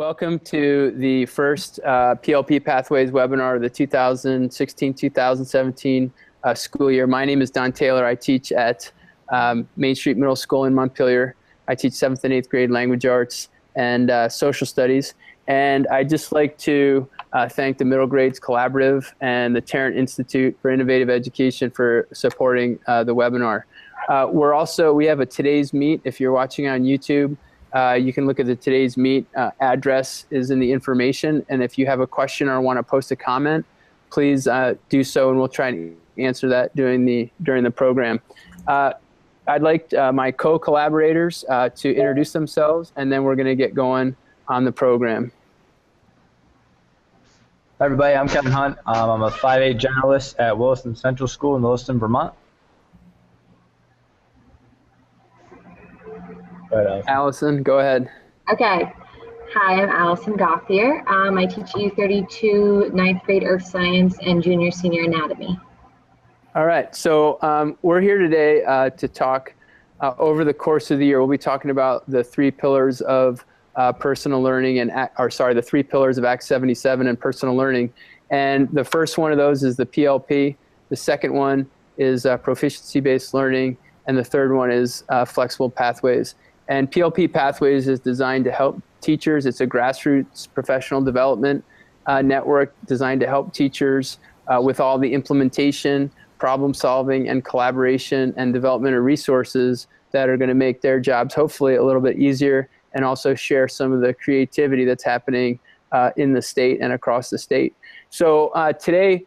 Welcome to the first PLP Pathways webinar of the 2016-2017 school year. My name is Don Taylor. I teach at Main Street Middle School in Montpelier. I teach 7th and 8th grade language arts and social studies. And I'd just like to thank the Middle Grades Collaborative and the Tarrant Institute for Innovative Education for supporting the webinar. We have a Today's Meet. If you're watching on YouTube, you can look at the Today's Meet address is in the information. And if you have a question or want to post a comment, please do so, and we'll try and answer that during the program. I'd like my co-collaborators to introduce themselves, and then we're going to get going on the program. Hi everybody, I'm Kevin Hunt. I'm a 5A generalist at Williston Central School in Williston, Vermont. Allison, go ahead. Okay. Hi, I'm Allison Gauthier. I teach U32 9th grade Earth Science and Junior Senior Anatomy. All right. So we're here today to talk over the course of the year. We'll be talking about the three pillars of personal learning the three pillars of Act 77 and personal learning. And the first one of those is the PLP. The second one is proficiency-based learning. And the third one is flexible pathways. And PLP Pathways is designed to help teachers. It's a grassroots professional development network designed to help teachers with all the implementation, problem solving, and collaboration and development of resources that are going to make their jobs hopefully a little bit easier, and also share some of the creativity that's happening in the state and across the state. So today,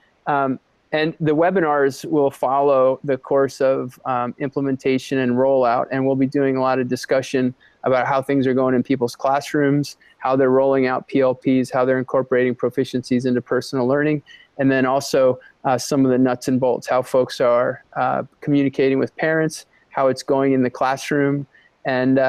and the webinars will follow the course of implementation and rollout, and we'll be doing a lot of discussion about how things are going in people's classrooms, how they're rolling out PLPs, how they're incorporating proficiencies into personal learning, and then also some of the nuts and bolts, how folks are communicating with parents, how it's going in the classroom, and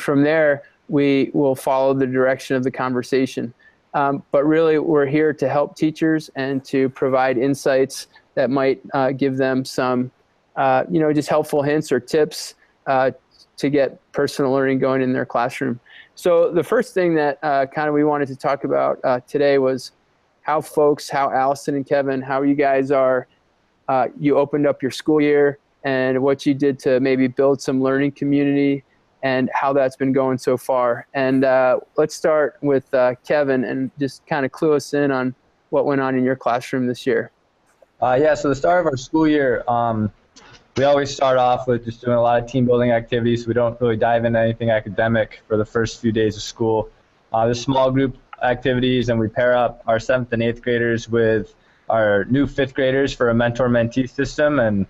from there, we will follow the direction of the conversation. But really, we're here to help teachers and to provide insights that might give them some, just helpful hints or tips to get personal learning going in their classroom. So the first thing that we wanted to talk about today was how Allison and Kevin, how you guys are, you opened up your school year and what you did to maybe build some learning community, and how that's been going so far. And let's start with Kevin and just kind of clue us in on what went on in your classroom this year. So the start of our school year, we always start off with just doing a lot of team building activities. We don't really dive into anything academic for the first few days of school. There's small group activities, and we pair up our 7th and 8th graders with our new 5th graders for a mentor-mentee system, and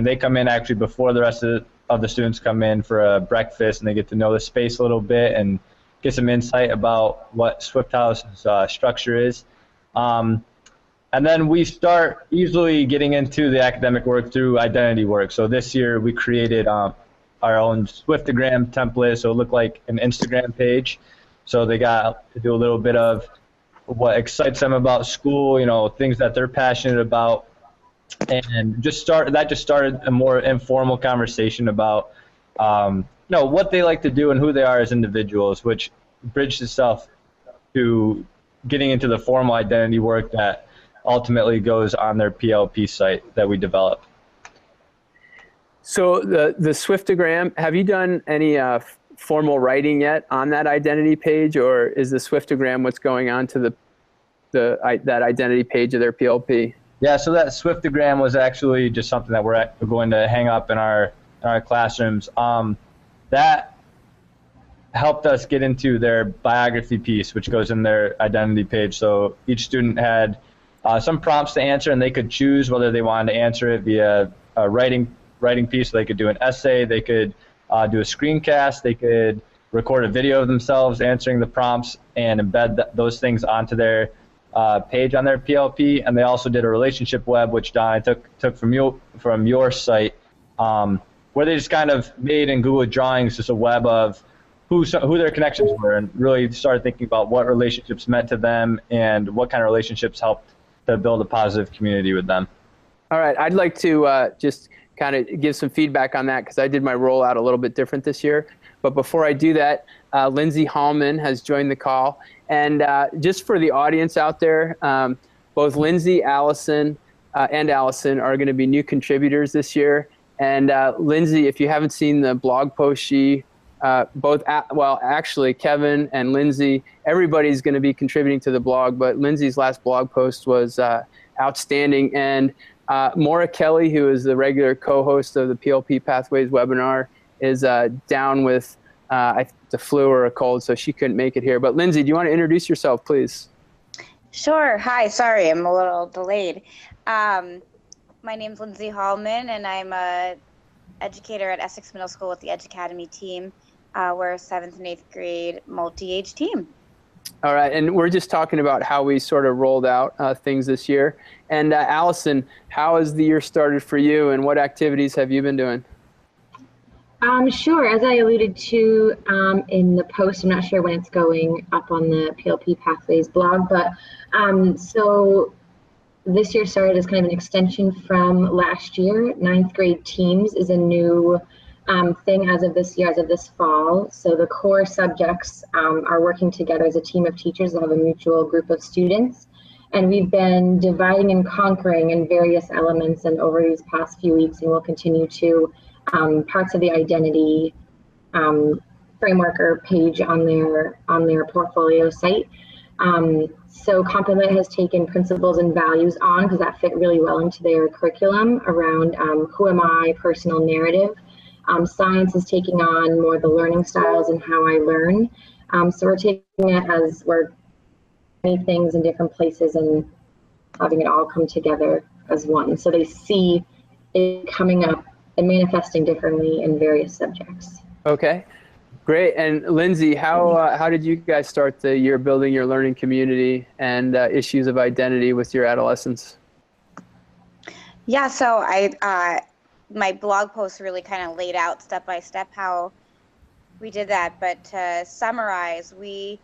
they come in actually before the rest of the students come in for a breakfast, and they get to know the space a little bit and get some insight about what Swift House's structure is. And then we start usually getting into the academic work through identity work. So this year we created our own Swiftogram template, so it looked like an Instagram page. So they got to do a little bit of what excites them about school, things that they're passionate about. And that just started a more informal conversation about what they like to do and who they are as individuals, which bridged itself to getting into the formal identity work that ultimately goes on their PLP site that we develop. So the Swiftogram, have you done any formal writing yet on that identity page, or is the Swiftogram what's going on to that identity page of their PLP? Yeah, so that Swiftogram was actually just something that we're going to hang up in our classrooms. That helped us get into their biography piece, which goes in their identity page. So each student had some prompts to answer, and they could choose whether they wanted to answer it via a writing piece. So they could do an essay, they could do a screencast, they could record a video of themselves answering the prompts and embed those things onto their page on their PLP. And they also did a relationship web, which Don took from your site, where they just kind of made in Google drawings just a web of who their connections were, and really started thinking about what relationships meant to them and what kind of relationships helped to build a positive community with them. All right, I'd like to just kind of give some feedback on that, because I did my rollout a little bit different this year. But before I do that, Lindsay Hallman has joined the call. And just for the audience out there, both Lindsay, Allison, and Allison are going to be new contributors this year. And Lindsay, if you haven't seen the blog post, actually Kevin and Lindsay, everybody's going to be contributing to the blog, but Lindsay's last blog post was outstanding. And Maura Kelly, who is the regular co-host of the PLP Pathways webinar, is down with the flu or a cold, so she couldn't make it here. But Lindsay, do you want to introduce yourself, please? Sure. Hi. Sorry, I'm a little delayed. My name's Lindsay Hallman, and I'm a educator at Essex Middle School with the Edge Academy team. We're a 7th and 8th grade multi-age team. All right, and we're just talking about how we sort of rolled out things this year. And Allison, how has the year started for you, and what activities have you been doing? Sure. As I alluded to in the post, I'm not sure when it's going up on the PLP Pathways blog, but so this year started as kind of an extension from last year. 9th grade teams is a new thing as of this year, as of this fall. So the core subjects are working together as a team of teachers that have a mutual group of students. And we've been dividing and conquering in various elements and over these past few weeks, and we'll continue to parts of the identity framework or page on their portfolio site. So Complement has taken principles and values on because that fit really well into their curriculum around who am I, personal narrative. Science is taking on more the learning styles and how I learn. So we're taking it as we're many things in different places and having it all come together as one. So they see it coming up and manifesting differently in various subjects. Okay. Great. And Lindsay, how did you guys start the year building your learning community and issues of identity with your adolescents? Yeah, so my blog post really kind of laid out step by step how we did that. But to summarize, we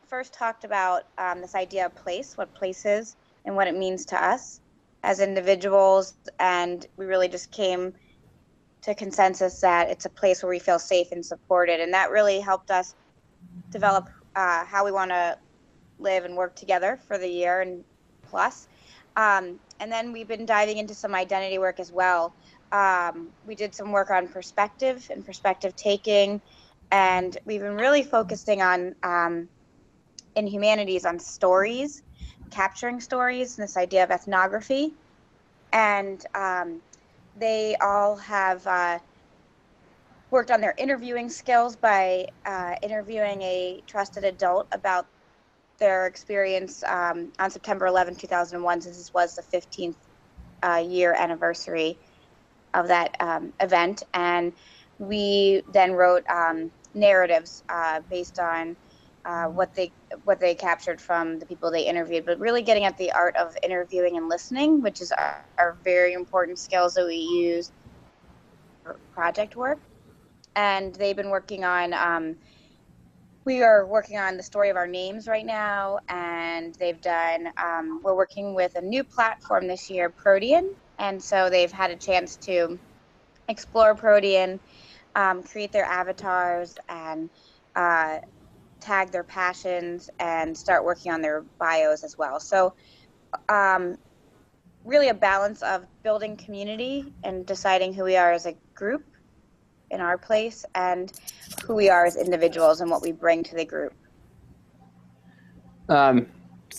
first talked about this idea of place, what place is, and what it means to us as individuals. And we really just came to consensus that it's a place where we feel safe and supported. And that really helped us develop how we want to live and work together for the year and plus. And then we've been diving into some identity work as well. We did some work on perspective and perspective taking, and we've been really focusing on, in humanities, on stories, capturing stories, and this idea of ethnography. And they all have worked on their interviewing skills by interviewing a trusted adult about their experience on September 11, 2001, since this was the 15th year anniversary of that event. And we then wrote narratives based on what they captured from the people they interviewed, but really getting at the art of interviewing and listening, which is our very important skills that we use for project work. And they've been working on, we are working on the story of our names right now, and they've done, we're working with a new platform this year, Protean, and so they've had a chance to explore Protean, create their avatars, and tag their passions and start working on their bios as well. So really a balance of building community and deciding who we are as a group in our place and who we are as individuals and what we bring to the group. So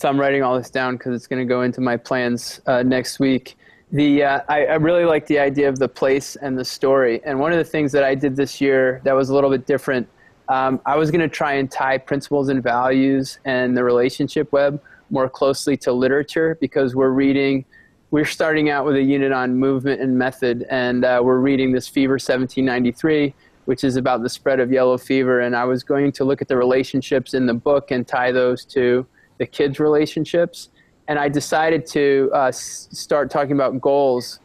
I'm writing all this down because it's going to go into my plans next week. I really like the idea of the place and the story. And one of the things that I did this year that was a little bit different, I was going to try and tie principles and values and the relationship web more closely to literature, because we're starting out with a unit on movement and method, and we're reading this Fever 1793, which is about the spread of yellow fever. And I was going to look at the relationships in the book and tie those to the kids' relationships. And I decided to start talking about goals.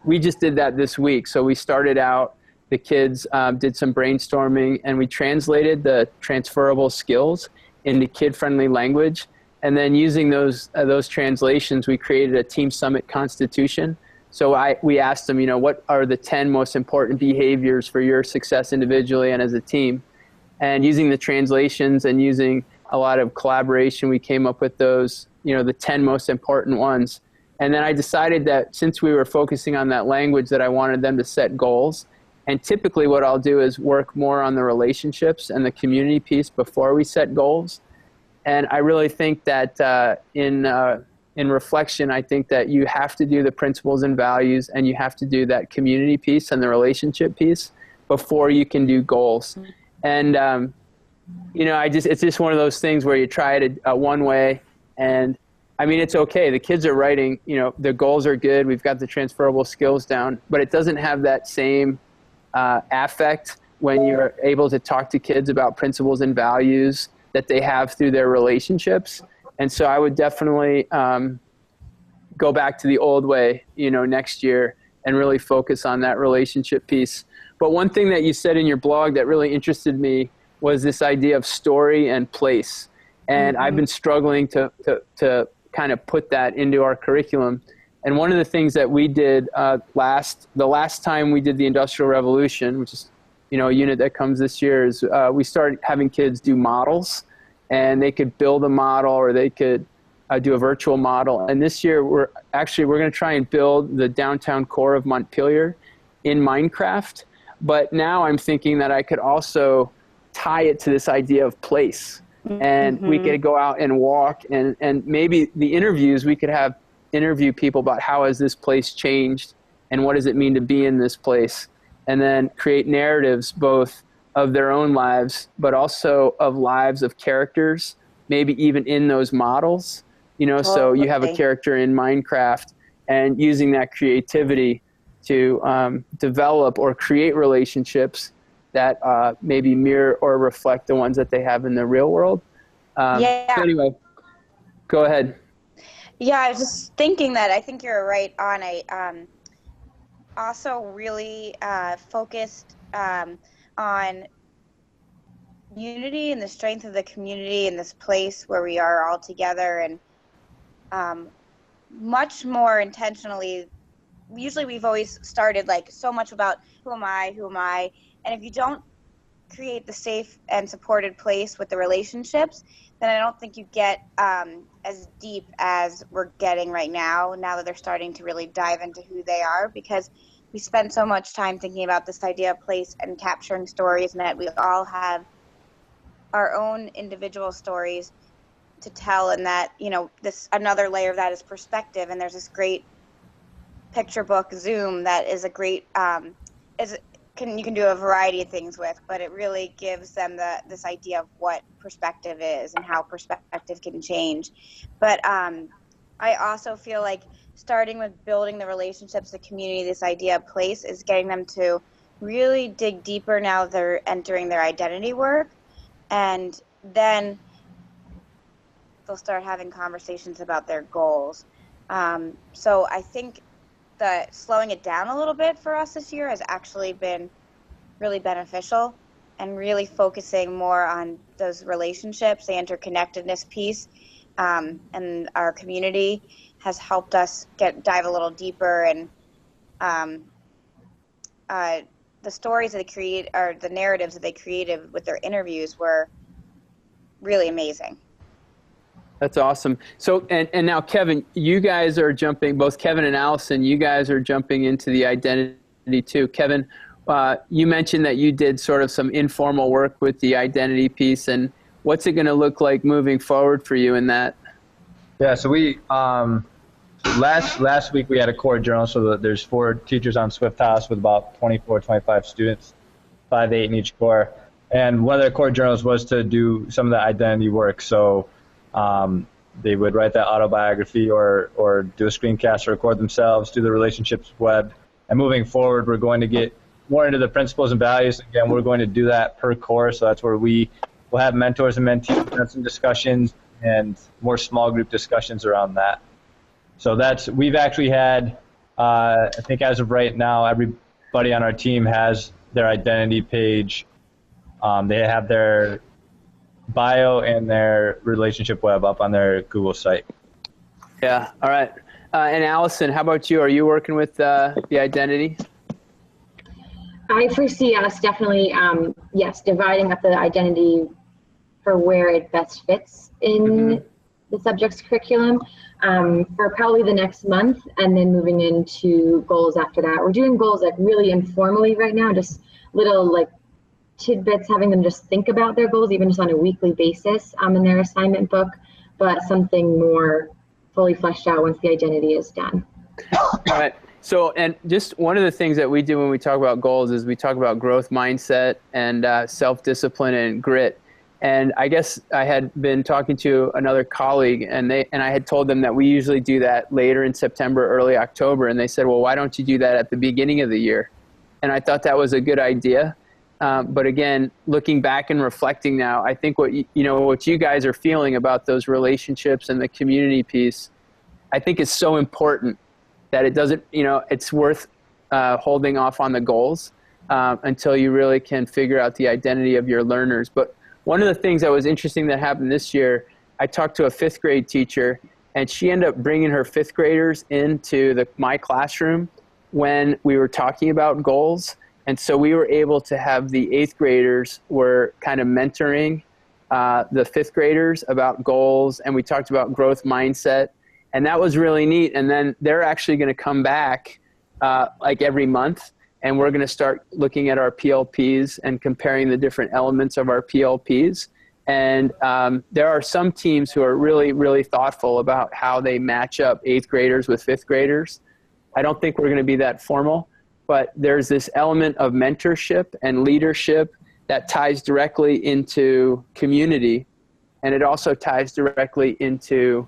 We just did that this week. So we started out, the kids did some brainstorming, and we translated the transferable skills into kid-friendly language. And then using those translations, we created a Team Summit Constitution So we asked them, what are the 10 most important behaviors for your success individually and as a team? And using the translations and using a lot of collaboration, we came up with those, the 10 most important ones. And then I decided that since we were focusing on that language, that I wanted them to set goals. And typically what I'll do is work more on the relationships and the community piece before we set goals. And I really think that in reflection, I think that you have to do the principles and values, and you have to do that community piece and the relationship piece before you can do goals. And, it's just one of those things where you try it one way, and I mean, it's okay. The kids are writing, the goals are good. We've got the transferable skills down, but it doesn't have that same affect when you're able to talk to kids about principles and values that they have through their relationships. And so I would definitely go back to the old way, next year and really focus on that relationship piece. But one thing that you said in your blog that really interested me was this idea of story and place. And I've been struggling to kind of put that into our curriculum. And one of the things that we did the last time we did the Industrial Revolution, which is a unit that comes this year, is we started having kids do models, and they could build a model or they could do a virtual model. And this year we're going to try and build the downtown core of Montpelier in Minecraft. But now I'm thinking that I could also tie it to this idea of place. And we could go out and walk, and maybe the interviews, we could have interview people about how has this place changed and what does it mean to be in this place, and then create narratives both of their own lives but also of lives of characters, maybe even in those models. So you have a character in Minecraft, and using that creativity to develop or create relationships that maybe mirror or reflect the ones that they have in the real world. So anyway, go ahead. Yeah, I was just thinking that I think you're right on. I also really focused on unity and the strength of the community in this place where we are all together, and much more intentionally. Usually we've always started like so much about who am I, and if you don't create the safe and supported place with the relationships, then I don't think you get as deep as we're getting right now that they're starting to really dive into who they are, because we spend so much time thinking about this idea of place and capturing stories, and that we all have our own individual stories to tell, and that, this another layer of that is perspective. And there's this great picture book, Zoom, that is a great you can do a variety of things with, but it really gives them this idea of what perspective is and how perspective can change. But I also feel like starting with building the relationships, the community, this idea of place, is getting them to really dig deeper now they're entering their identity work, and then they'll start having conversations about their goals. So I think that slowing it down a little bit for us this year has actually been really beneficial, and really focusing more on those relationships, the interconnectedness piece, and our community has helped us dive a little deeper. And the stories that they create, or the narratives that they created with their interviews, were really amazing. That's awesome. So, and now Kevin, you guys are jumping, both Kevin and Allison, you guys are jumping into the identity too. Kevin, you mentioned that you did sort of some informal work with the identity piece, and what's it going to look like moving forward for you in that? Yeah, so we, last week we had a core journal, so there's 4 teachers on Swift House with about 24, 25 students, 5 to 8 in each core. And one of their core journals was to do some of the identity work. So they would write that autobiography or do a screencast or record themselves, do the relationships web. And moving forward, we're going to get more into the principles and values. Again, we're going to do that per core. So that's where we will have mentors and mentees, have some discussions and more small group discussions around that. So we've actually had, I think as of right now, everybody on our team has their identity page. They have their bio and their relationship web up on their Google site. Yeah. All right. And Allison, how about you? Are you working with the identity? I foresee us definitely, yes, dividing up the identity for where it best fits in the subject's curriculum for probably the next month, and then moving into goals after that. We're doing goals like really informally right now, just little like tidbits, having them just think about their goals, even just on a weekly basis in their assignment book, but something more fully fleshed out once the identity is done. All right. So, and just one of the things that we do when we talk about goals is we talk about growth mindset and self-discipline and grit. And I guess I had been talking to another colleague, and I had told them that we usually do that later in September, early October. And they said, well, why don't you do that at the beginning of the year? And I thought that was a good idea. But again, looking back and reflecting now, I think what you guys are feeling about those relationships and the community piece, I think is so important that it doesn't, it's worth holding off on the goals until you really can figure out the identity of your learners. But one of the things that was interesting that happened this year, I talked to a 5th grade teacher, and she ended up bringing her 5th graders into my classroom when we were talking about goals. And so we were able to have the 8th graders were kind of mentoring the 5th graders about goals, and we talked about growth mindset. And that was really neat. And then they're actually going to come back like every month, and we're going to start looking at our PLPs and comparing the different elements of our PLPs. And there are some teams who are really, really thoughtful about how they match up 8th graders with 5th graders. I don't think we're going to be that formal, but there's this element of mentorship and leadership that ties directly into community. And it also ties directly into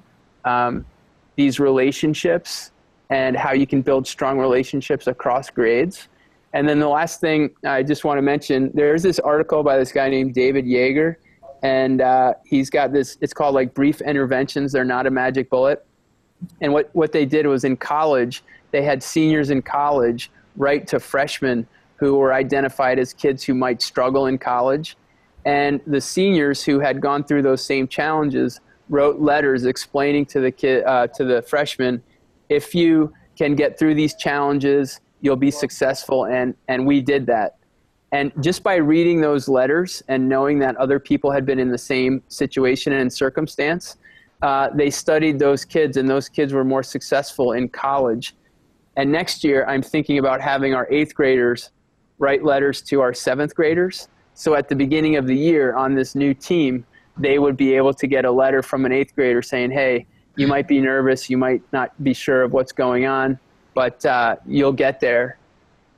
these relationships and how you can build strong relationships across grades. And then the last thing I just want to mention, there's this article by this guy named David Yeager, and he's got this, it's called like Brief Interventions. They're not a magic bullet. And what they did was in college, they had seniors in college write to freshmen who were identified as kids who might struggle in college. And the seniors who had gone through those same challenges wrote letters explaining to the freshmen, if you can get through these challenges, you'll be successful, and we did that. And just by reading those letters and knowing that other people had been in the same situation and circumstance, they studied those kids, and those kids were more successful in college. And next year, I'm thinking about having our 8th graders write letters to our 7th graders. So at the beginning of the year on this new team, they would be able to get a letter from an 8th grader saying, hey, you might be nervous, you might not be sure of what's going on, but you'll get there.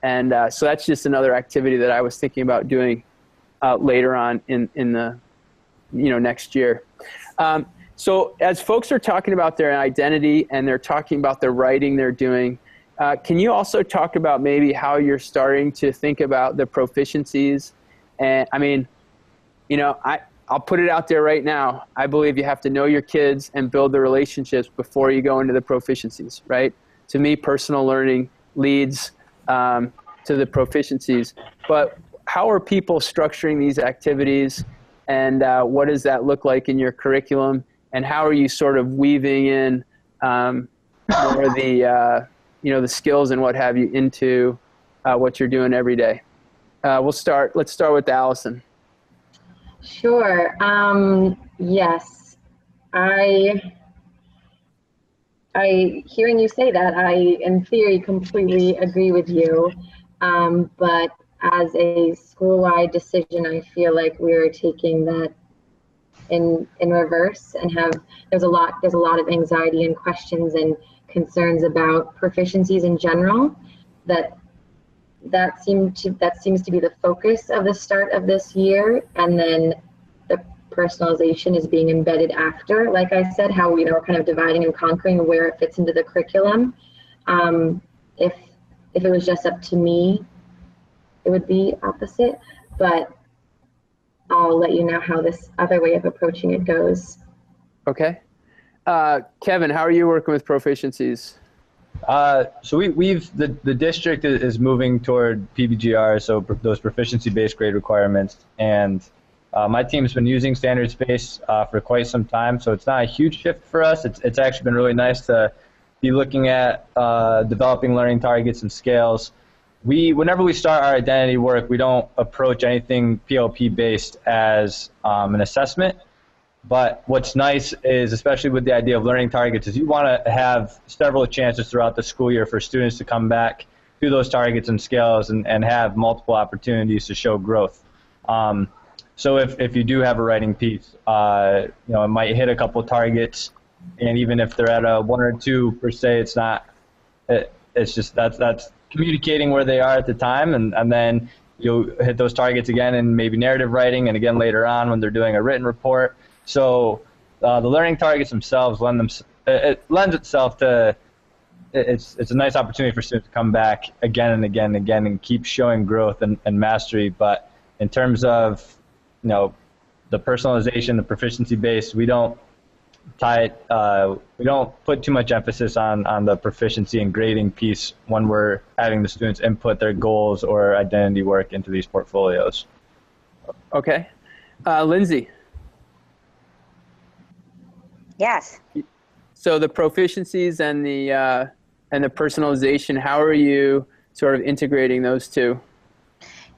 And so that's just another activity that I was thinking about doing later on in the next year. So as folks are talking about their identity and they're talking about the writing they're doing, can you also talk about maybe how you're starting to think about the proficiencies? And I mean, I'll put it out there right now. I believe you have to know your kids and build the relationships before you go into the proficiencies, right? To me, personal learning leads to the proficiencies. But how are people structuring these activities, and what does that look like in your curriculum? And how are you sort of weaving in more the skills and what have you into what you're doing every day? Let's start with Allison. Sure. Yes. Hearing you say that, I, in theory, completely agree with you. But as a school-wide decision, I feel like we're taking that in reverse, and there's a lot of anxiety and questions and concerns about proficiencies in general. That seems to be the focus of the start of this year, and then the personalization is being embedded after. Like I said, how we're kind of dividing and conquering where it fits into the curriculum. If it was just up to me, it would be opposite, but I'll let you know how this other way of approaching it goes. Okay. Kevin, how are you working with proficiencies? So the district is moving toward PBGR, so those proficiency-based grade requirements, and my team's been using standards-based for quite some time, so it's not a huge shift for us. It's actually been really nice to be looking at developing learning targets and scales. Whenever we start our identity work, we don't approach anything PLP based as an assessment. But what's nice is, especially with the idea of learning targets, is you want to have several chances throughout the school year for students to come back to those targets and scales and have multiple opportunities to show growth. So if you do have a writing piece, it might hit a couple targets, and even if they're at a 1 or 2 per se, it's just that's communicating where they are at the time, and then you'll hit those targets again in maybe narrative writing, and again later on when they're doing a written report. So the learning targets themselves lends itself to, it's a nice opportunity for students to come back again and again and again and keep showing growth and mastery. But in terms of the personalization, the proficiency base, we don't put too much emphasis on the proficiency and grading piece when we're having the students input their goals or identity work into these portfolios. Okay. Lindsay. Yes. So the proficiencies and the personalization, how are you sort of integrating those two?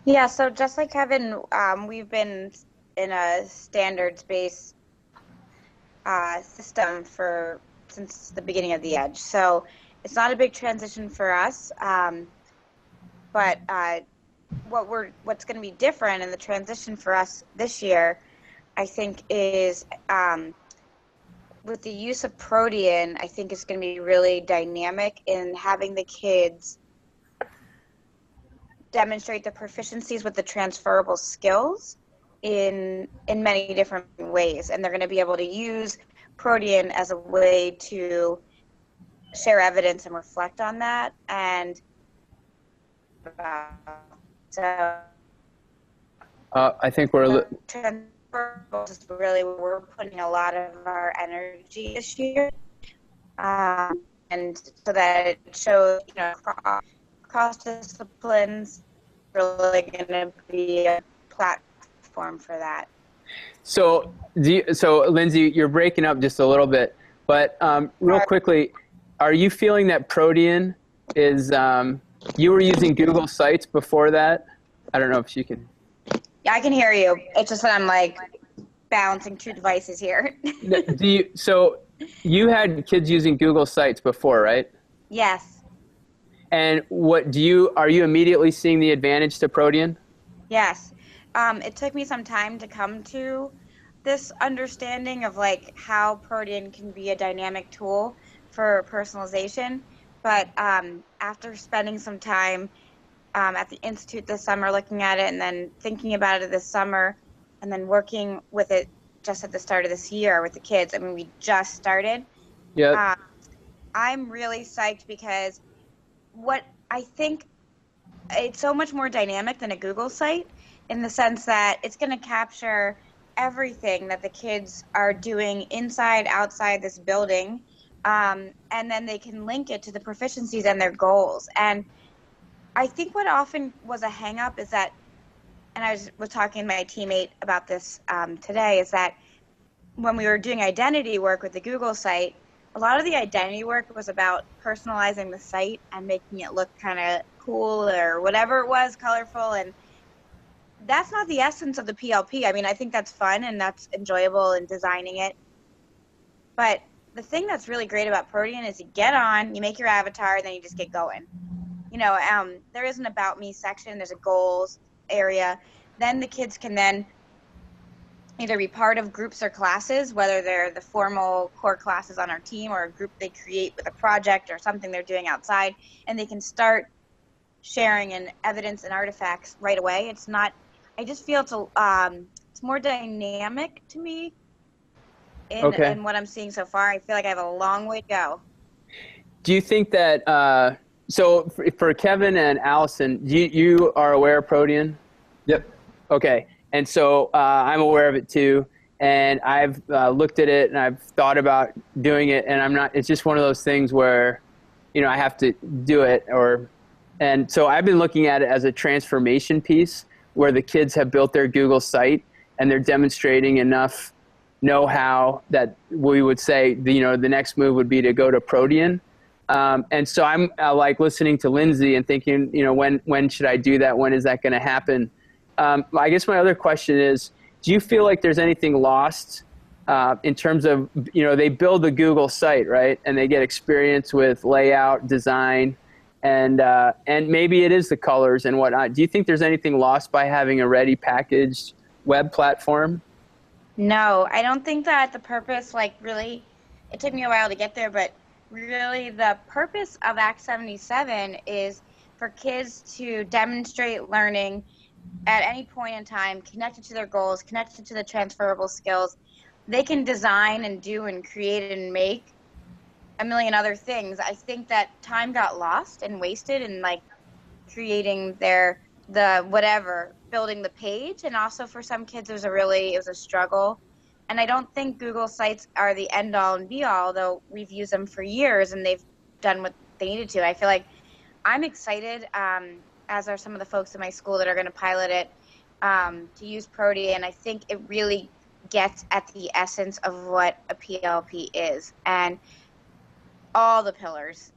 Yeah, so just like Kevin, we've been in a standards-based system since the beginning of the Edge. So it's not a big transition for us, but what's going to be different in the transition for us this year, I think, is with the use of Protean, I think it's going to be really dynamic in having the kids demonstrate the proficiencies with the transferable skills in many different ways. And they're going to be able to use Protean as a way to share evidence and reflect on that. And so I think we're is really where we're putting a lot of our energy this year, and so that it shows, across disciplines, really going to be a platform for that. So Lindsay, you're breaking up just a little bit, but real quickly, are you feeling that Protean is, you were using Google Sites before that? I don't know if you can. Yeah, I can hear you. It's just that I'm like balancing 2 devices here. So you had kids using Google Sites before, right? Yes. And are you immediately seeing the advantage to Protean? Yes. It took me some time to come to this understanding of like how Protean can be a dynamic tool for personalization. But after spending some time at the Institute this summer, looking at it and then thinking about it this summer and then working with it just at the start of this year with the kids. I mean, we just started. Yeah. I'm really psyched because what I think it's so much more dynamic than a Google site in the sense that it's going to capture everything that the kids are doing inside, outside this building. And then they can link it to the proficiencies and their goals. And I think what often was a hang-up is that, and I was talking to my teammate about this today, is that when we were doing identity work with the Google site, a lot of the identity work was about personalizing the site and making it look kind of cool or whatever it was, colorful, and that's not the essence of the PLP. I mean, I think that's fun and that's enjoyable in designing it. But the thing that's really great about Protean is you get on, you make your avatar, and then you just get going. There is an About Me section, there's a goals area. Then the kids can then either be part of groups or classes, whether they're the formal core classes on our team or a group they create with a project or something they're doing outside, and they can start sharing and evidence and artifacts right away. It's not, I just feel it's more dynamic to me in what I'm seeing so far. I feel like I have a long way to go. Do you think that, so for Kevin and Allison, you are aware of Protean? Yep. Okay. And so I'm aware of it too. And I've looked at it and I've thought about doing it, and it's just one of those things where, I have to do it and so I've been looking at it as a transformation piece where the kids have built their Google site and they're demonstrating enough know-how that we would say, the next move would be to go to Protean. And so I'm like listening to Lindsay and thinking, you know, when should I do that? When is that going to happen? I guess my other question is, do you feel like there's anything lost in terms of, you know, they build the Google site, right? And they get experience with layout, design, and maybe it is the colors and whatnot. Do you think there's anything lost by having a ready packaged web platform? No, I don't think that the purpose, like really, it took me a while to get there, but really the purpose of Act 77 is for kids to demonstrate learning at any point in time, connected to their goals, connected to the transferable skills. They can design and do and create and make a million other things. I think that time got lost and wasted in like creating building the page. And also for some kids, it was a struggle. And I don't think Google Sites are the end all and be all, though we've used them for years and they've done what they needed to. I feel like I'm excited, as are some of the folks in my school that are going to pilot it, to use Protean. I think it really gets at the essence of what a PLP is and all the pillars,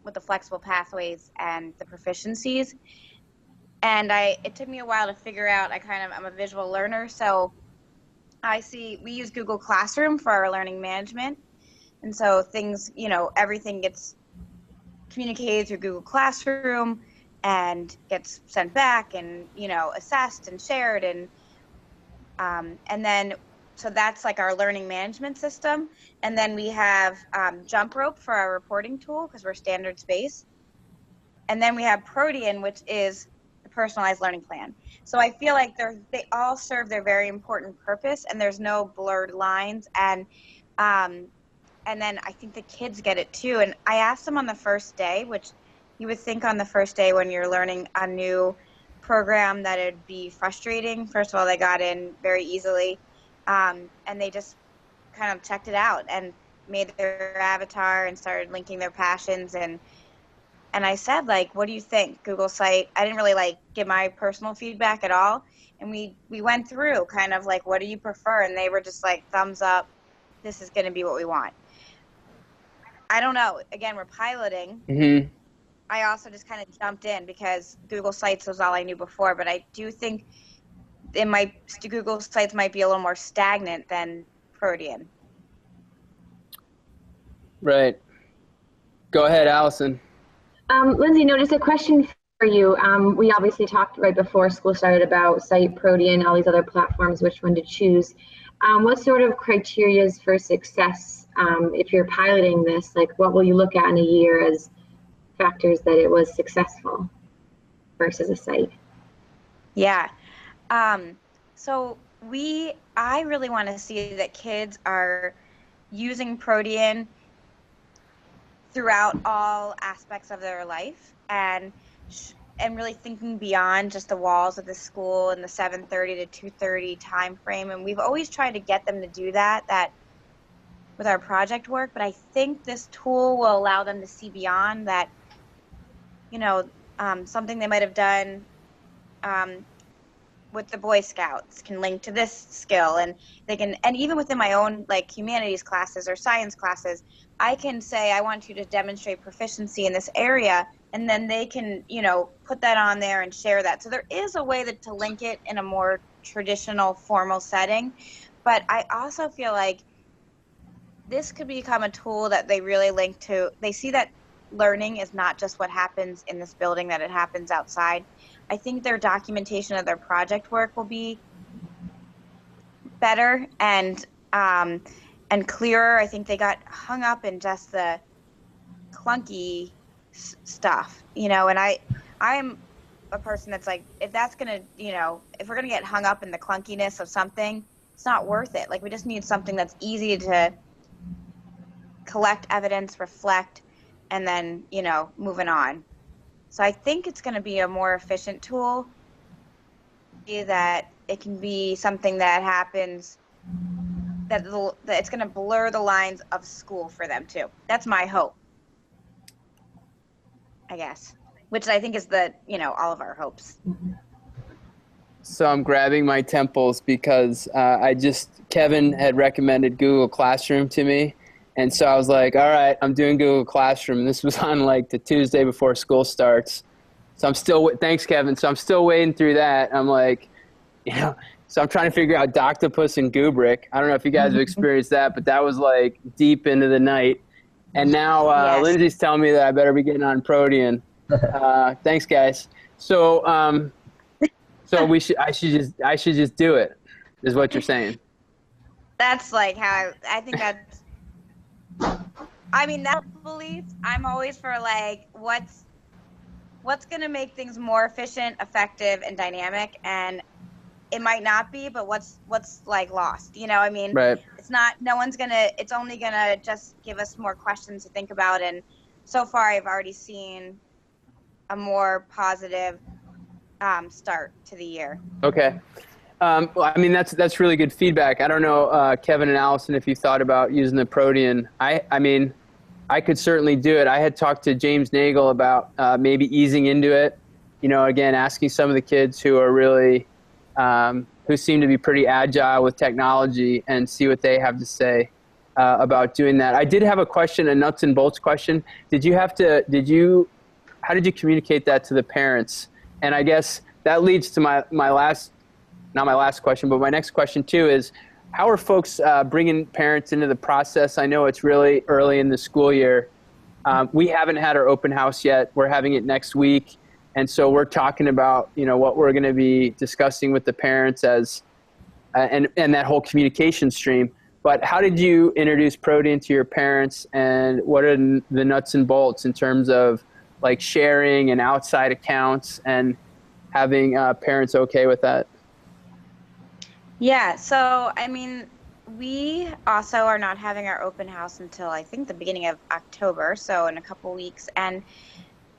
with the flexible pathways and the proficiencies. And it took me a while to figure out. I'm a visual learner, so we use Google Classroom for our learning management. And so things, you know, everything gets communicated through Google Classroom and gets sent back and, you know, assessed and shared. And then, so that's like our learning management system. And then we have Jump Rope for our reporting tool because we're standards-based. And then we have Protean, which is the personalized learning plan. So I feel like they all serve their very important purpose, and there's no blurred lines. And then I think the kids get it too. And I asked them on the first day, which you would think on the first day when you're learning a new program that it'd be frustrating. First of all, they got in very easily, and they just kind of checked it out and made their avatar and started linking their passions. And I said, like, what do you think, Google site? I didn't really like give my personal feedback at all. And we went through kind of like, what do you prefer? And they were just like, thumbs up. This is going to be what we want. I don't know. Again, we're piloting. Mm-hmm. I also just kind of jumped in because Google Sites was all I knew before. But I do think Google Sites might be a little more stagnant than Protean. Right. Go ahead, Allison. Lindsay, just a question for you. We obviously talked right before school started about Site, Protean, all these other platforms, which one to choose. What sort of criteria for success, if you're piloting this, like what will you look at in a year as factors that it was successful versus a site? Yeah. So I really want to see that kids are using Protean throughout all aspects of their life and really thinking beyond just the walls of the school and the 7:30 to 2:30 time frame. And we've always tried to get them to do that with our project work, but I think this tool will allow them to see beyond that, you know, something they might have done with the Boy Scouts can link to this skill, and they can, and even within my own like humanities classes or science classes, I can say I want you to demonstrate proficiency in this area, and then they can, you know, put that on there and share that. So there is a way to link it in a more traditional formal setting, but I also feel like this could become a tool that they really link to. They see that learning is not just what happens in this building, that it happens outside. I think their documentation of their project work will be better and clearer. I think they got hung up in just the clunky stuff, you know, and I am a person that's like, if that's going to, you know, if we're going to get hung up in the clunkiness of something, it's not worth it. Like, we just need something that's easy to collect evidence, reflect, and then, you know, moving on. So I think it's going to be a more efficient tool, that it can be something that happens, that it's going to blur the lines of school for them too. That's my hope, I guess, which I think is all of our hopes. So I'm grabbing my temples because Kevin had recommended Google Classroom to me. And so I was like, all right, I'm doing Google Classroom. This was on like the Tuesday before school starts. So I'm still, thanks, Kevin. So I'm still wading through that. I'm like, so I'm trying to figure out Doctopus and Gubrick. I don't know if you guys have experienced that, but that was like deep into the night. And now Yes. Lindsay's telling me that I better be getting on Protean. Thanks, guys. So so I should just do it, is what you're saying. That's like how I think that's. I mean, that belief. I'm always for like what's going to make things more efficient, effective, and dynamic, and it might not be, but what's like lost, I mean, right. It's not, it's only gonna just give us more questions to think about. And so far I've already seen a more positive start to the year. Okay. Well, I mean, that's really good feedback. I don't know, Kevin and Allison, if you thought about using the Protean. I mean, I could certainly do it. I had talked to James Nagel about maybe easing into it, again, asking some of the kids who are really, who seem to be pretty agile with technology, and see what they have to say about doing that. I did have a question, a nuts and bolts question. How did you communicate that to the parents? And I guess that leads to not my last question, but my next question too is, how are folks bringing parents into the process? I know it's really early in the school year. We haven't had our open house yet. We're having it next week. And so we're talking about, what we're going to be discussing with the parents as, and that whole communication stream. But how did you introduce Protean to your parents, and what are the nuts and bolts in terms of like sharing and outside accounts and having parents okay with that? Yeah, so I mean, we also are not having our open house until I think the beginning of October, so in a couple weeks. And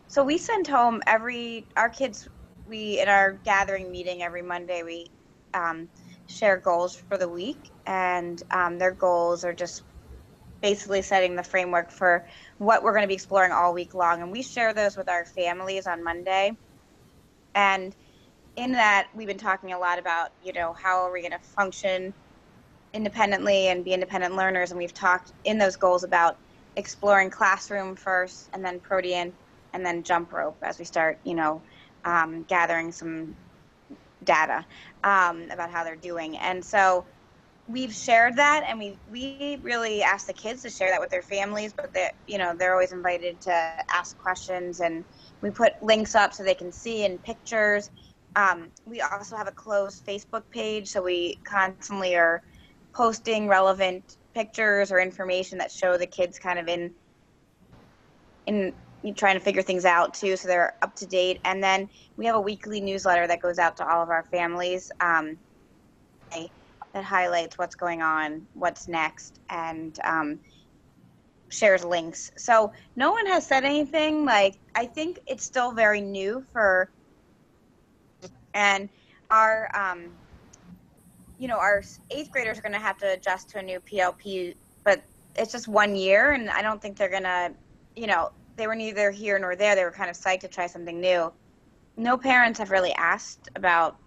so we send home our kids, in our gathering meeting every Monday, we share goals for the week, and their goals are just basically setting the framework for what we're going to be exploring all week long. And we share those with our families on Monday. And in that, we've been talking a lot about, how are we going to function independently and be independent learners. And we've talked in those goals about exploring classroom first, and then Protean, and then jump rope as we start, gathering some data about how they're doing. And so we've shared that, and we really ask the kids to share that with their families, but they're always invited to ask questions, and we put links up so they can see in pictures. We also have a closed Facebook page, so we constantly are posting relevant pictures or information that show the kids kind of in trying to figure things out too, so they're up to date. And then we have a weekly newsletter that goes out to all of our families that highlights what's going on, what's next, and shares links. So no one has said anything. Like, I think it's still very new and our our 8th graders are going to have to adjust to a new PLP, but it's just 1 year, and I don't think they're going to, they were neither here nor there. They were kind of psyched to try something new. No parents have really asked about,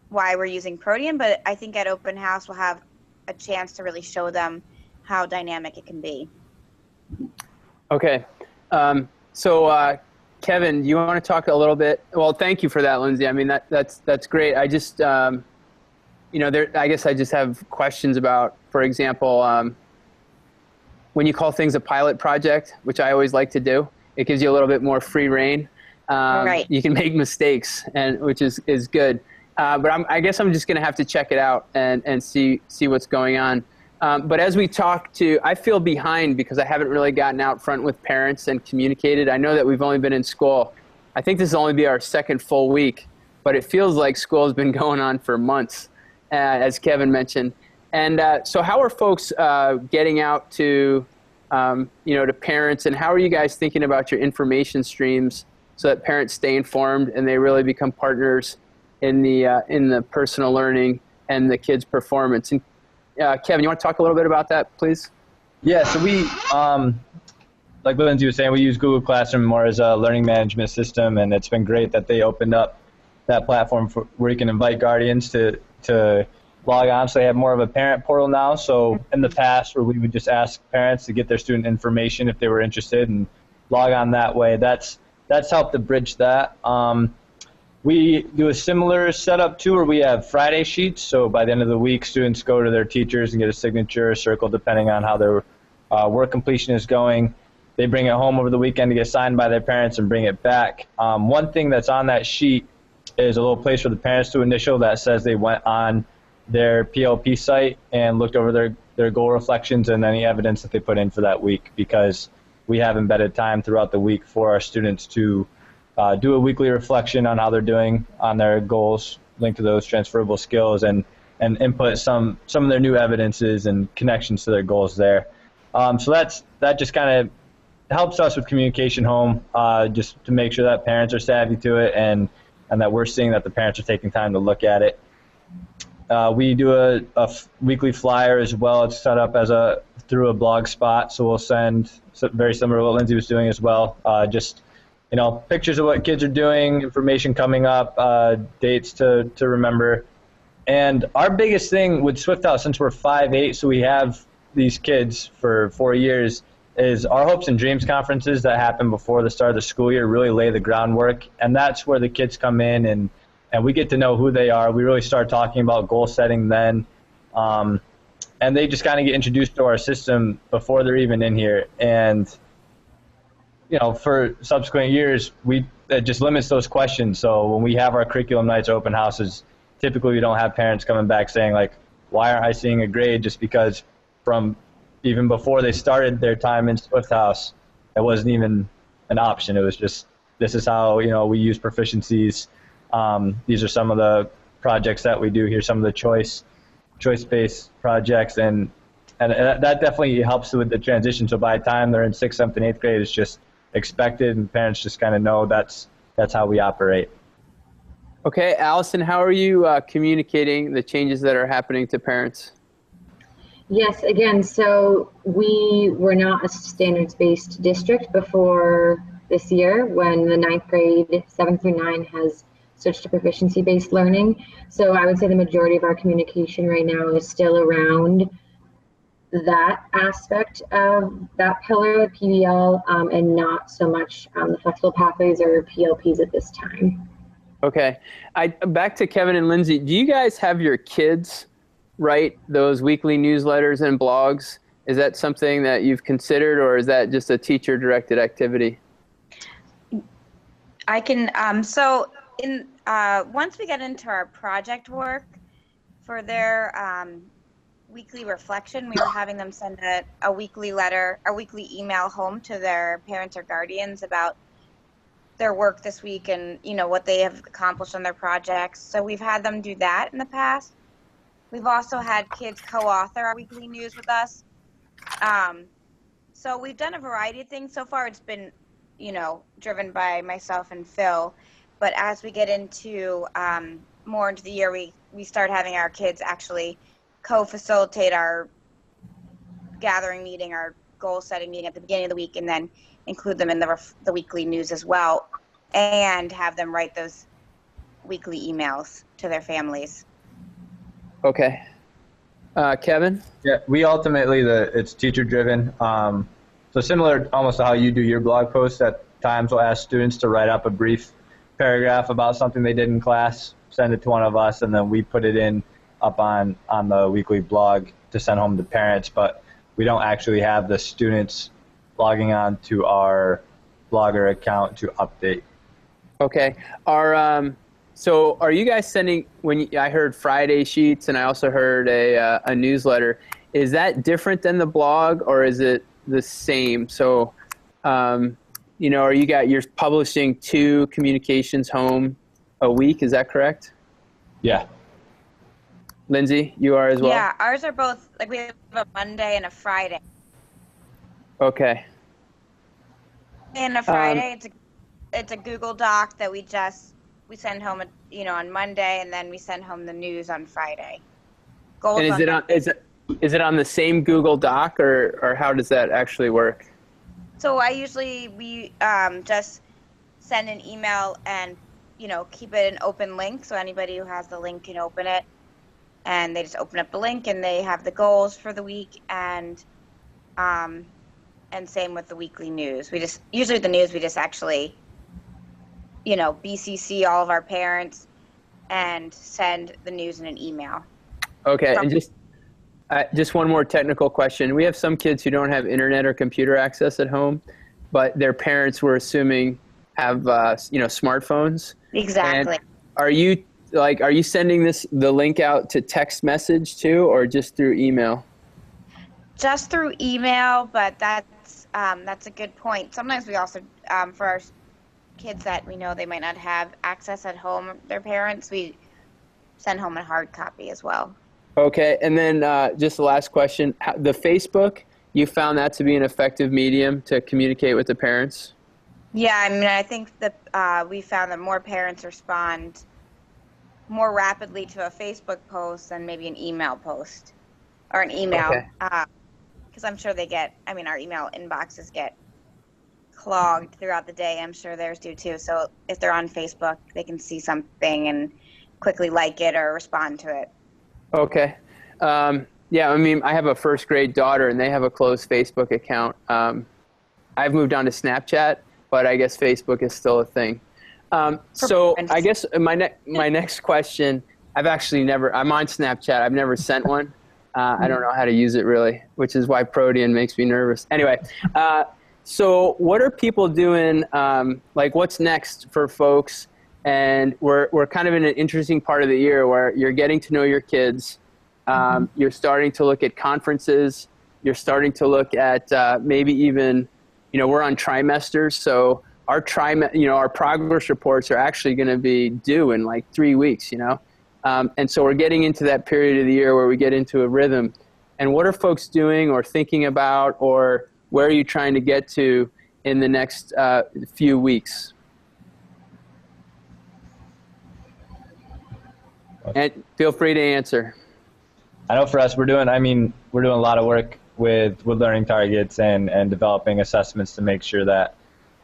why we're using Protean, but I think at open house we'll have a chance to really show them how dynamic it can be. Okay. So Kevin, you want to talk a little bit? Well, thank you for that, Lindsay. I mean, that's great. I just, I guess I just have questions about, for example, when you call things a pilot project, which I always like to do, it gives you a little bit more free reign. Right. You can make mistakes, which is good. But I guess I'm just going to have to check it out and see what's going on. But as we talk I feel behind because I haven't really gotten out front with parents and communicated. I know that we've only been in school. I think this will only be our second full week, but it feels like school has been going on for months, as Kevin mentioned. And so how are folks getting out to parents, and how are you guys thinking about your information streams so that parents stay informed and they really become partners in the personal learning and the kids' performance? And Kevin, you want to talk a little bit about that, please? Yeah, so we, like Lindsay was saying, we use Google Classroom more as a learning management system, and it's been great that they opened up that platform where you can invite guardians to log on. So they have more of a parent portal now. So in the past, where we would just ask parents to get their student information if they were interested and log on that way, that's helped to bridge that. We do a similar setup too, where we have Friday sheets. So by the end of the week, students go to their teachers and get a signature, a circle, depending on how their work completion is going. They bring it home over the weekend to get signed by their parents and bring it back. One thing that's on that sheet is a little place for the parents to initial that says they went on their PLP site and looked over their goal reflections and any evidence that they put in for that week, because we have embedded time throughout the week for our students to do a weekly reflection on how they're doing on their goals, linked to those transferable skills, and input some of their new evidences and connections to their goals there. So that just kind of helps us with communication home, just to make sure that parents are savvy to it and that we're seeing that the parents are taking time to look at it. We do a weekly flyer as well. It's set up through a blog spot, so we'll send very similar to what Lindsay was doing as well. Just pictures of what kids are doing, information coming up, dates to remember. And our biggest thing with Swift House, since we're 5'8", so we have these kids for 4 years, is our Hopes and Dreams conferences that happen before the start of the school year really lay the groundwork. And that's where the kids come in and we get to know who they are. We really start talking about goal setting then. And they just kind of get introduced to our system before they're even in here. And for subsequent years, it just limits those questions. So when we have our curriculum nights or open houses, typically we don't have parents coming back saying, like, why aren't I seeing a grade? Just because from even before they started their time in Swift House, it wasn't even an option. It was just, this is how, we use proficiencies. These are some of the projects that we do here, some of the choice-based projects, and that definitely helps with the transition. So by the time they're in 6th, 7th, and 8th grade, it's just expected, and parents just kind of know that's how we operate. Okay, Allison, how are you communicating the changes that are happening to parents? Yes, again, so we were not a standards-based district before this year when the 9th grade, 7 through 9 has switched to proficiency-based learning. So I would say the majority of our communication right now is still around that aspect of that pillar, PBL, and not so much the flexible pathways or PLPs at this time. Okay. Back to Kevin and Lindsay. Do you guys have your kids write those weekly newsletters and blogs? Is that something that you've considered, or is that just a teacher-directed activity? I can, so once we get into our project work for their weekly reflection, we were having them send a weekly letter, a weekly email home to their parents or guardians about their work this week and what they have accomplished on their projects. So we've had them do that in the past. We've also had kids co-author our weekly news with us. So we've done a variety of things. So far it's been driven by myself and Phil, but as we get into more into the year, we start having our kids actually co-facilitate our gathering meeting, our goal setting meeting at the beginning of the week, and then include them in the weekly news as well, and have them write those weekly emails to their families. Okay. Kevin? Yeah, we ultimately, it's teacher driven. So similar almost to how you do your blog posts, at times we'll ask students to write up a brief paragraph about something they did in class, send it to one of us, and then we put it up on the weekly blog to send home to parents, but we don't actually have the students logging on to our Blogger account to update. Okay. So are you guys sending, I heard Friday sheets and I also heard a newsletter, is that different than the blog or is it the same? So, you're publishing 2 communications home a week, is that correct? Yeah. Lindsay, you are as well? Yeah, ours are both, we have a Monday and a Friday. Okay. And a Friday, it's a Google Doc that we send home, on Monday, and then we send home the news on Friday. Goals and is it on the same Google Doc, or how does that actually work? So we just send an email and keep it an open link, so anybody who has the link can open it. and they just open up the link and they have the goals for the week, and same with the weekly news. We just, usually the news, we just actually, BCC all of our parents and send the news in an email. Okay, and just one more technical question. We have some kids who don't have internet or computer access at home, but their parents, we're assuming, have smartphones. Exactly. And are you sending the link out to text message too, or just through email? Just through email, but that's a good point. Sometimes we also, for our kids that we know they might not have access at home, their parents, we send home a hard copy as well. Okay, and then just the last question. The Facebook, you found that to be an effective medium to communicate with the parents? Yeah, I mean, I think that we found that more parents respond more rapidly to a Facebook post than maybe an email post or an email. Okay. Because I'm sure our email inboxes get clogged throughout the day. I'm sure theirs do too. So if they're on Facebook, they can see something and quickly like it or respond to it. Okay. Yeah, I mean, I have a first grade daughter and they have a closed Facebook account. I've moved on to Snapchat, but I guess Facebook is still a thing. So I guess my next question, I'm on Snapchat. I've never sent one. I don't know how to use it really, which is why Protean makes me nervous. Anyway, so what are people doing? What's next for folks? And we're kind of in an interesting part of the year where you're getting to know your kids. You're starting to look at conferences. You're starting to look at maybe even, we're on trimesters. So our progress reports are actually going to be due in like 3 weeks, and so we're getting into that period of the year where we get into a rhythm. And what are folks doing or thinking about, or where are you trying to get to in the next few weeks? And feel free to answer. I know for us, we're doing a lot of work with learning targets and developing assessments to make sure that,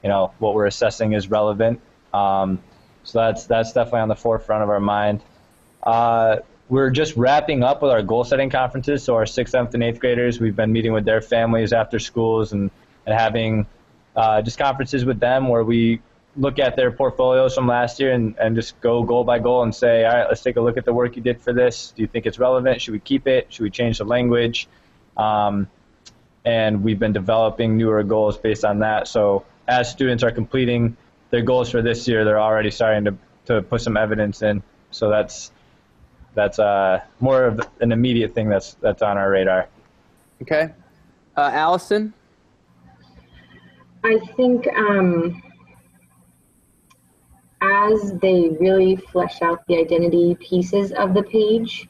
what we're assessing is relevant. So that's definitely on the forefront of our mind. We're just wrapping up with our goal setting conferences. So our 6th, 7th, and 8th graders, we've been meeting with their families after schools and having just conferences with them where we look at their portfolios from last year and just go goal by goal and say, all right, let's take a look at the work you did for this. Do you think it's relevant? Should we keep it? Should we change the language? And we've been developing newer goals based on that. So as students are completing their goals for this year, they're already starting to put some evidence in. So that's more of an immediate thing that's on our radar. Okay. Allison? I think as they really flesh out the identity pieces of the page,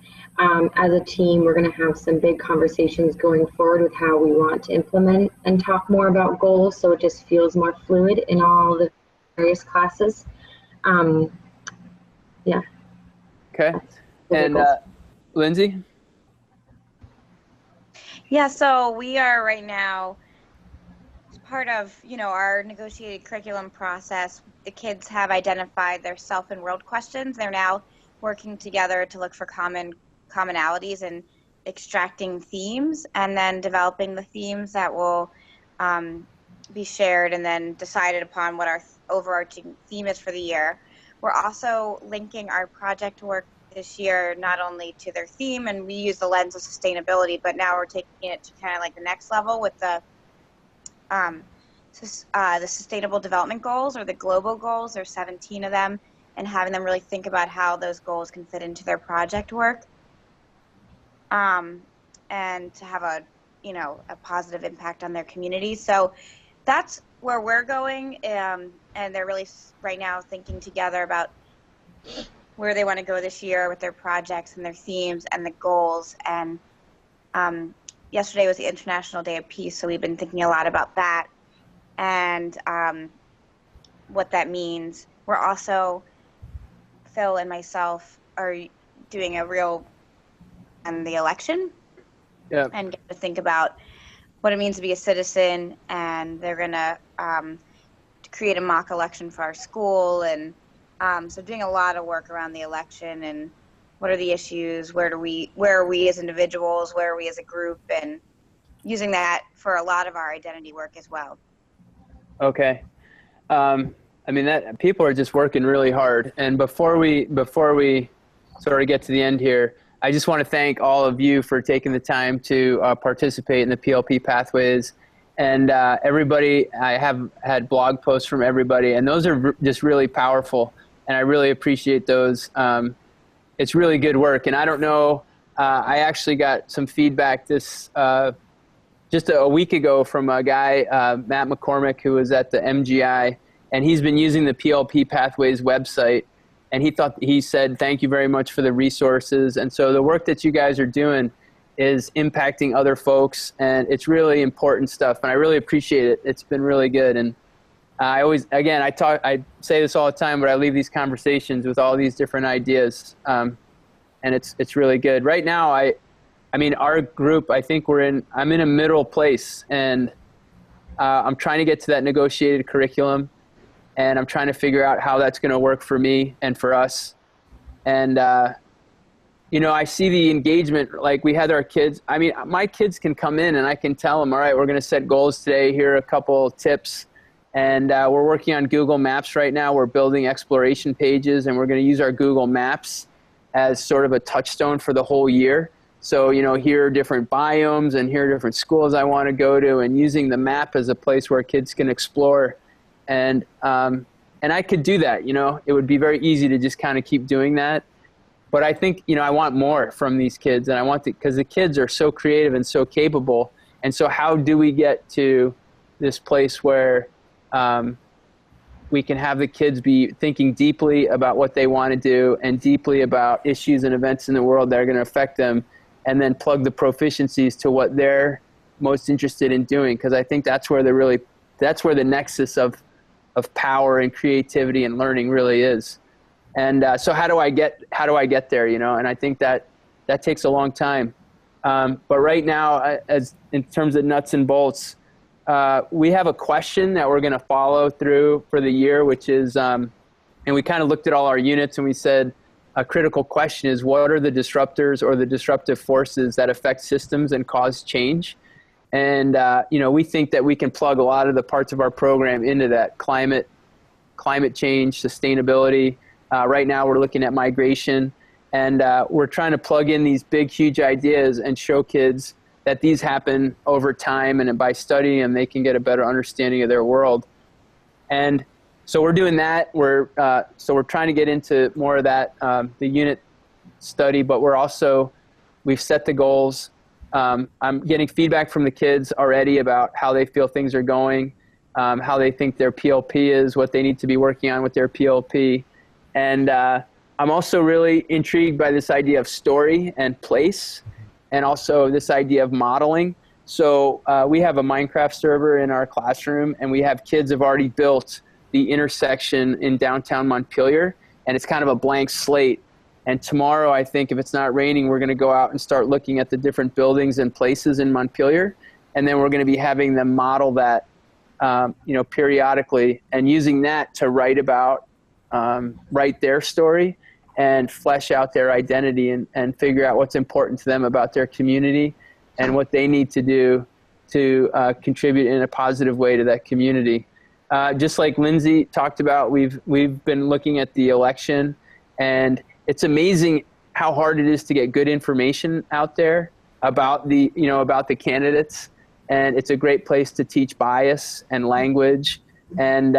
as a team, we're going to have some big conversations going forward with how we want to implement and talk more about goals, so it just feels more fluid in all the various classes. Yeah. Okay. And Lindsay? Yeah, so we are right now, as part of, our negotiated curriculum process, the kids have identified their self and world questions. They're now working together to look for commonalities and extracting themes, and then developing the themes that will be shared and then decided upon what our overarching theme is for the year. We're also linking our project work this year not only to their theme, and we use the lens of sustainability, but now we're taking it to kind of like the next level with the Sustainable Development Goals, or the global goals. There's 17 of them, and having them really think about how those goals can fit into their project work, and to have a positive impact on their community. So that's where we're going, and they're really right now thinking together about where they want to go this year with their projects and their themes and the goals. And yesterday was the International Day of Peace, so we've been thinking a lot about that and what that means. We're also, Phil and myself are doing a real on the election, and get to think about what it means to be a citizen, and they're going to create a mock election for our school, and so doing a lot of work around the election and what are the issues, where are we as individuals, where are we as a group, and using that for a lot of our identity work as well. Okay. I mean, that people are just working really hard. And before we sort of get to the end here, I just want to thank all of you for taking the time to participate in the PLP Pathways. And everybody, I have had blog posts from everybody, and those are just really powerful. And I really appreciate those. It's really good work. And I don't know, I actually got some feedback this just a week ago from a guy, Matt McCormick, who was at the MGI, and he's been using the PLP Pathways website. And he said, thank you very much for the resources. And so the work that you guys are doing is impacting other folks, and it's really important stuff. And I really appreciate it. It's been really good. And I always, again, I say this all the time, but I leave these conversations with all these different ideas. And it's really good. Right now, I mean, our group, I think I'm in a middle place, and I'm trying to get to that negotiated curriculum, and I'm trying to figure out how that's going to work for me and for us. And, you know, I see the engagement, like we had our kids. I mean, my kids can come in and I can tell them, all right, we're going to set goals today. Here are a couple tips. And we're working on Google Maps right now. We're building exploration pages, and we're going to use our Google Maps as sort of a touchstone for the whole year. So, you know, here are different biomes, and here are different schools I want to go to, and using the map as a place where kids can explore. And I could do that, you know. It would be very easy to just kind of keep doing that. But I think, you know, I want more from these kids, and I want to, because the kids are so creative and so capable. And so how do we get to this place where we can have the kids be thinking deeply about what they want to do, and deeply about issues and events in the world that are going to affect them, and then plug the proficiencies to what they're most interested in doing? Because I think that's where the nexus of power and creativity and learning really is. And so how do I get there, you know? And I think that takes a long time. But right now, as in terms of nuts and bolts, we have a question that we're going to follow through for the year, which is, and we kind of looked at all our units, and we said a critical question is, what are the disruptors or the disruptive forces that affect systems and cause change? And, you know, we think that we can plug a lot of the parts of our program into that: climate change, sustainability. Right now we're looking at migration, and we're trying to plug in these big, huge ideas and show kids that these happen over time, and by studying them, they can get a better understanding of their world. And so we're doing that. So we're trying to get into more of that, the unit study, but we've set the goals. I'm getting feedback from the kids already about how they feel things are going, how they think their PLP is, what they need to be working on with their PLP. And I'm also really intrigued by this idea of story and place, and also this idea of modeling. So we have a Minecraft server in our classroom, and we have kids have already built the intersection in downtown Montpelier, and it's kind of a blank slate. And tomorrow, I think, if it's not raining, we're going to go out and start looking at the different buildings and places in Montpelier, and then we're going to be having them model that, you know, periodically, and using that to write their story and flesh out their identity, and figure out what's important to them about their community and what they need to do to contribute in a positive way to that community. Just like Lindsay talked about, we've been looking at the election, and it's amazing how hard it is to get good information out there about the candidates. And it's a great place to teach bias and language. And,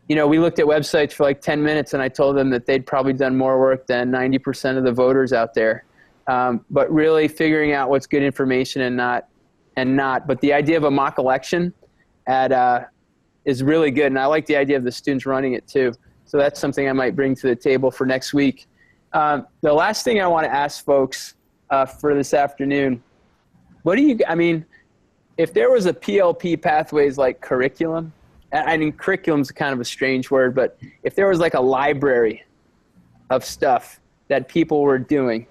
you know, we looked at websites for like 10 minutes, and I told them that they'd probably done more work than 90% of the voters out there. But really figuring out what's good information and not. But the idea of a mock election is really good. And I like the idea of the students running it too. So that's something I might bring to the table for next week. The last thing I want to ask folks for this afternoon, if there was a PLP Pathways like curriculum, I mean, curriculum's kind of a strange word, but if there was like a library of stuff that people were doing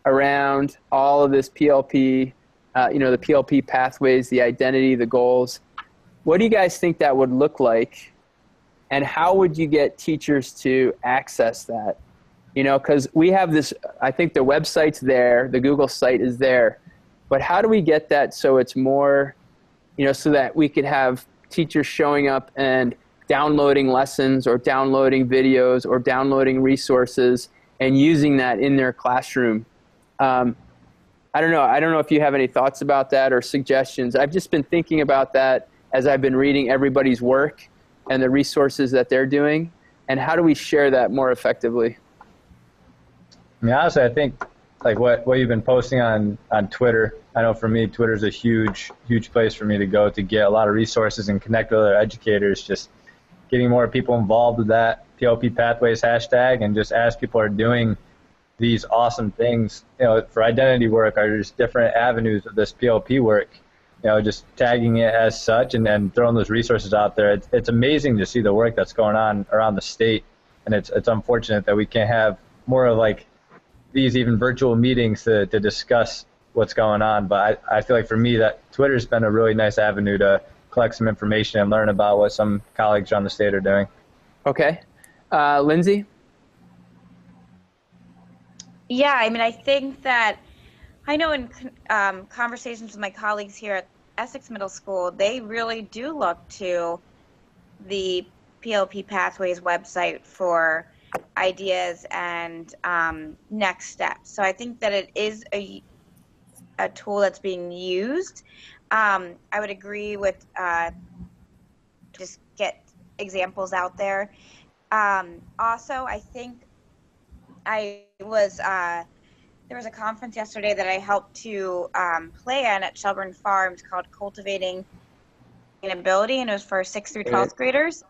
around all of this PLP, you know, the PLP Pathways, the identity, the goals, what do you guys think that would look like? And how would you get teachers to access that? You know, because we have this, I think the website's there, the Google site is there, but how do we get that so it's more, you know, so that we could have teachers showing up and downloading lessons or downloading videos or downloading resources and using that in their classroom? I don't know. I don't know if you have any thoughts about that or suggestions. I've just been thinking about that as I've been reading everybody's work and the resources that they're doing, and how do we share that more effectively? I mean, honestly, I think like what you've been posting on Twitter, I know for me, Twitter is a huge place for me to go to get a lot of resources and connect with other educators, just getting more people involved with that PLP Pathways hashtag, and just as people are doing these awesome things, you know, for identity work, or just different avenues of this PLP work, you know, just tagging it as such and then throwing those resources out there. It's amazing to see the work that's going on around the state, and it's unfortunate that we can't have more of like these even virtual meetings to discuss what's going on. But I feel like for me that Twitter's been a really nice avenue to collect some information and learn about what some colleagues around the state are doing. Okay. Lindsay? Yeah, I mean, I think that I know in conversations with my colleagues here at Essex Middle School, they really do look to the PLP Pathways website for ideas and next steps. So I think that it is a tool that's being used. I would agree with just get examples out there. Also, I think there was a conference yesterday that I helped to plan at Shelburne Farms called Cultivating Sustainability, and it was for 6th through 12th graders.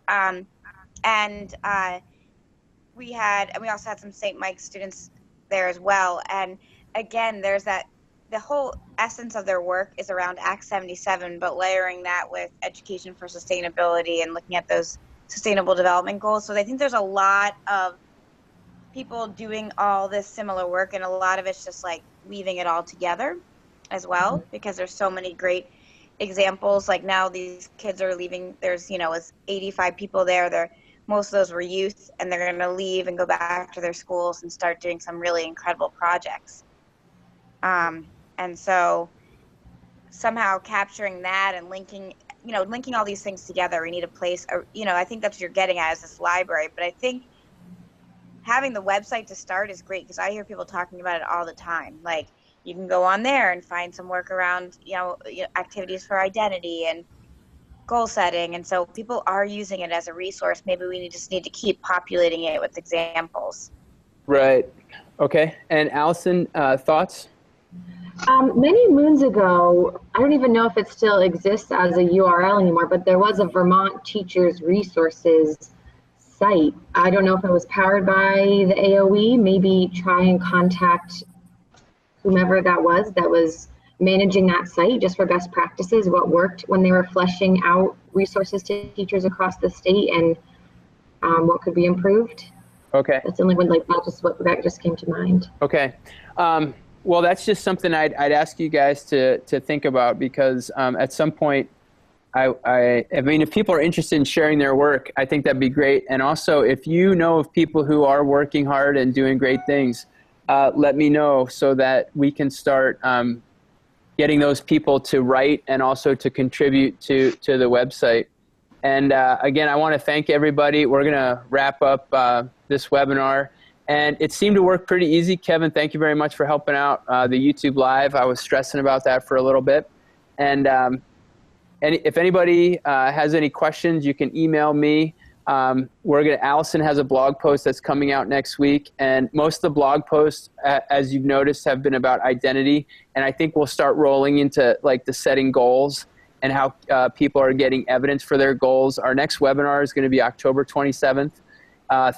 We also had some St. Mike's students there as well. And again, there's the whole essence of their work is around Act 77, but layering that with education for sustainability and looking at those sustainable development goals. So I think there's a lot of people doing all this similar work, and a lot of it's just like weaving it all together as well, because there's so many great examples. Like now these kids are leaving, there's, you know, it's 85 people there. Most of those were youth, and they're going to leave and go back to their schools and start doing some really incredible projects. And so somehow capturing that and linking all these things together, we need a place, I think that's what you're getting at is this library. But I think having the website to start is great, because I hear people talking about it all the time. Like, you can go on there and find some work around, activities for identity and goal setting. And so people are using it as a resource. Maybe we just need to keep populating it with examples. Right. Okay. And Allison, thoughts? Many moons ago, I don't even know if it still exists as a URL anymore, but there was a Vermont Teachers Resources site. I don't know if it was powered by the AOE. Maybe try and contact whomever that was managing that site just for best practices, what worked when they were fleshing out resources to teachers across the state, and what could be improved. Okay. That's the only one that just came to mind. Okay. Well, that's just something I'd ask you guys to think about, because at some point, I mean, if people are interested in sharing their work, I think that'd be great. And also, if you know of people who are working hard and doing great things, let me know so that we can start getting those people to write and also to contribute to the website. And again, I want to thank everybody. We're going to wrap up this webinar. And it seemed to work pretty easy. Kevin, thank you very much for helping out the YouTube Live. I was stressing about that for a little bit. And if anybody has any questions, you can email me. Allison has a blog post that's coming out next week. And most of the blog posts, as you've noticed, have been about identity. And I think we'll start rolling into like the setting goals and how people are getting evidence for their goals. Our next webinar is going to be October 27th,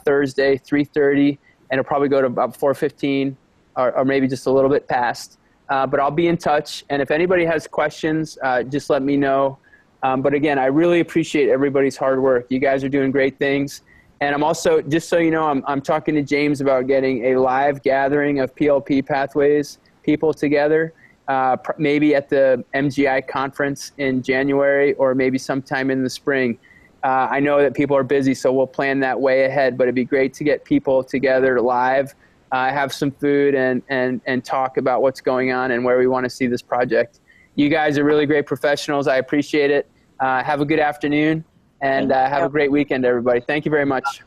Thursday, 3:30. And it'll probably go to about 4:15 or maybe just a little bit past. But I'll be in touch. And if anybody has questions, just let me know. But again, I really appreciate everybody's hard work. You guys are doing great things. And I'm also, just so you know, I'm talking to James about getting a live gathering of PLP Pathways people together, maybe at the MGI conference in January or maybe sometime in the spring. I know that people are busy, so we'll plan that way ahead, but it'd be great to get people together live, have some food, and talk about what's going on and where we want to see this project. You guys are really great professionals. I appreciate it. Have a good afternoon, and have a great weekend, everybody. Thank you very much.